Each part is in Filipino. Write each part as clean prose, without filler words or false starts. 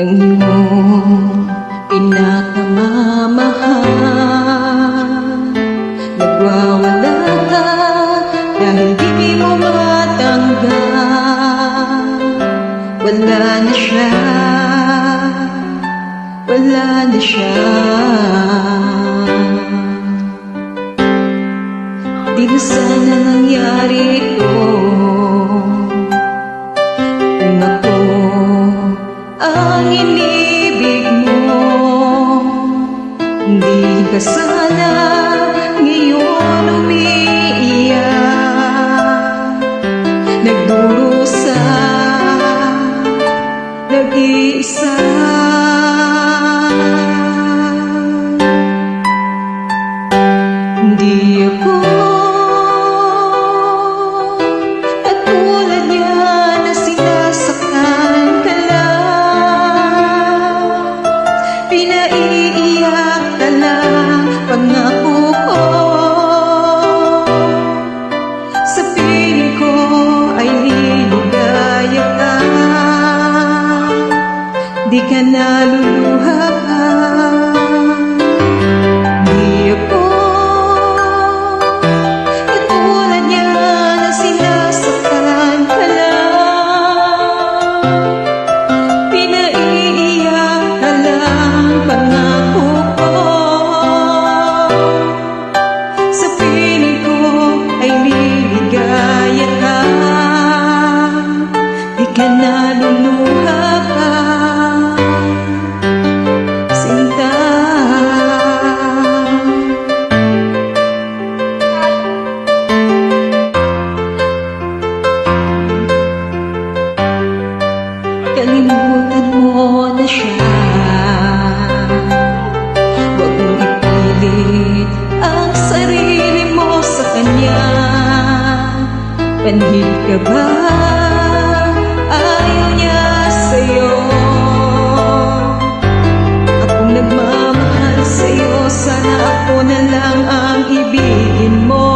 ng iyong pinakamamahal. Nagwawala ka dahil di mo matanggap. Wala na siya, wala na siya. Di na sana nangyari ito kung ako ang inibig mo. Hindi ka sana ngayon umiiyak, nagdurusa, nag-iisa. Hindi ako katulad niya na sinasaktan ka lang, pinaiiyak ka lang. Pangako ko sa piling ko ay liligaya ka, di ka naluluha pa. Di ako katulad niya na sinasaktan ka lang, pinaiiyak ka lang. Pangako ko sa piling ko ay liligaya ka, di ka naluluha pa. Sinta, kalimutan mo na siya. Huwag mong ipilit ang sarili mo sa kanya. Panhid ka ba? Ayaw niya sa'yo. Akong nagmamahal sa'yo, sana ako na lang ang ibigin mo.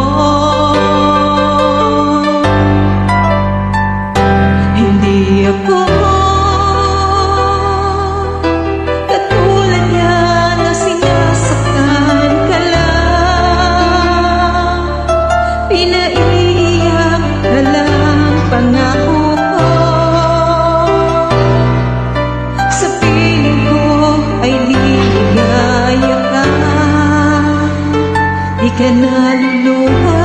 Hindi ako katulad niya na sinasaktan ka lang, pinaiiyak ka lang. Pangako ko sa piling ko ay liligaya ka, di ka naluluha.